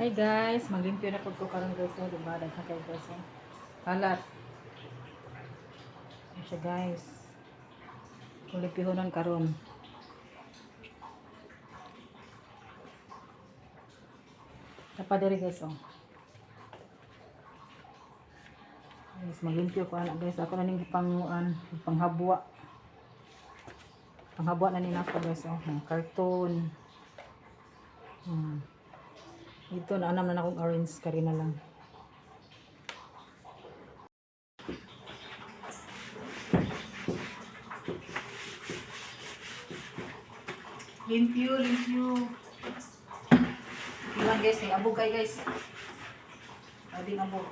Hi guys, maglimpyo na po ko karon guys, diba? Daghan kayo guys. Kalat. Ano siya guys? Kulipihonon karon. Tapa diri guys oh. Guys, maglimpyo ko anak guys. Ako na ning panguan, panghabwa. Panghabwa na ni nako guys oh. Karton. Ito na anam na akong orange kari na lang. Limpyo. Iwan guys, may abog kay guys. Ading abog.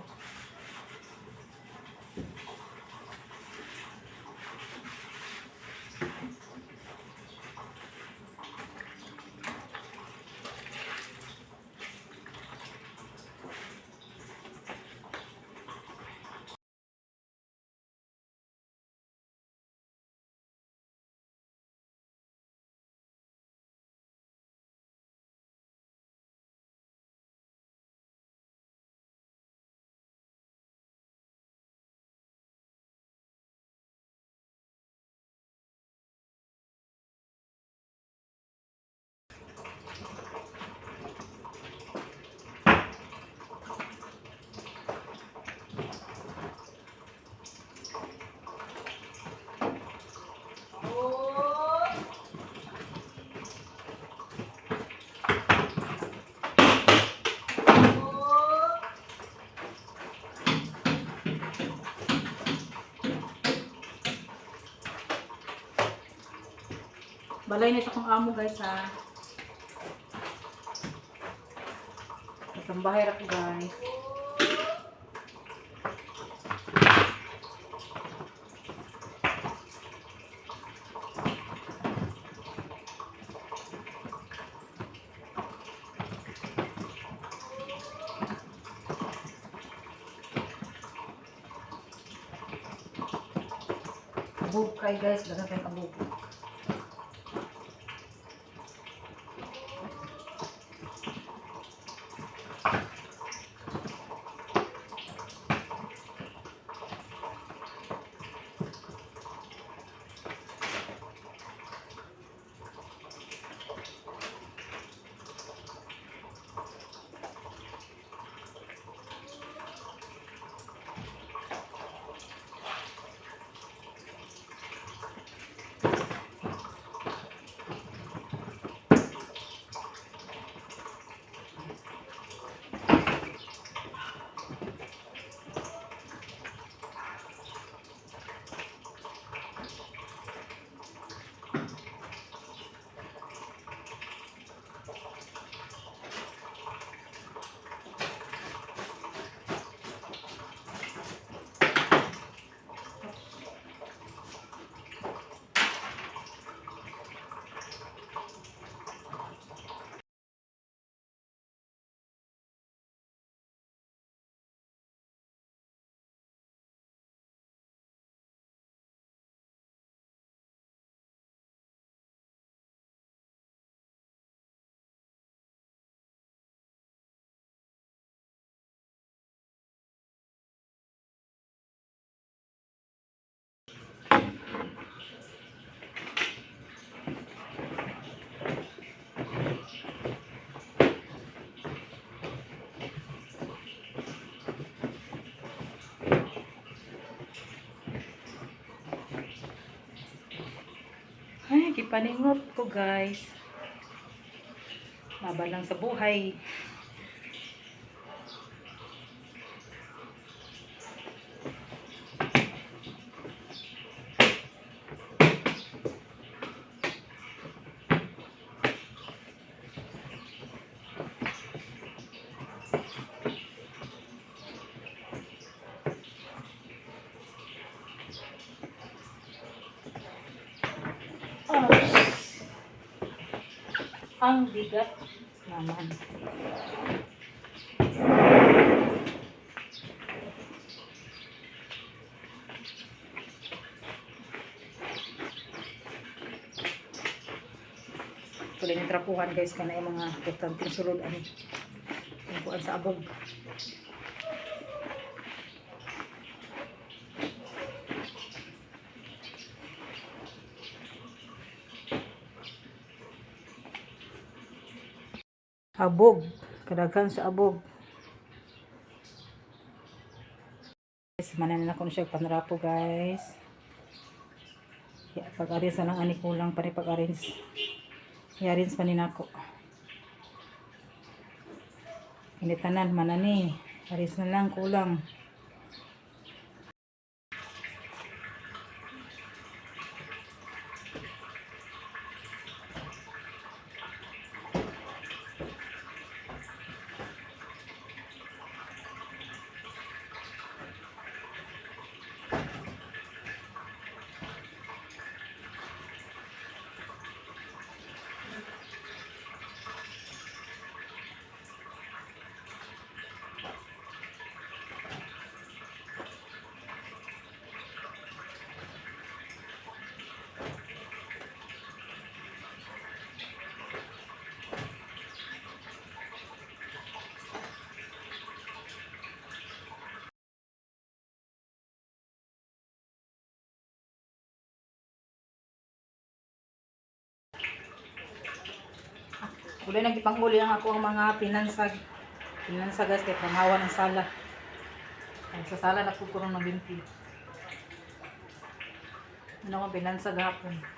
Balay na siya kung amo guys ha. Kasambahay ra ko guys. Abog kay guys, dagan kay abog. Ay, kipaningot ko guys. Laban lang sa buhay. Ang bigat naman. Tuloy ng trapuhan guys, kana yung mga importanteng sulod. kuan sa abog. Abog, kadaghan sa abog. Guys, manan na ko na siya panrapo guys. Pag-arrange na lang ani kulang pa ni pag-arrange. I-arrange pa ni nako. Ini tanan manani. Arrange na lang kulang. Uli nagipanguli ang ako ang mga pinansag. Pinansag guys, kay pangawa ng sala. Sa sala na po ng binti. Ano ang pinansag hapon.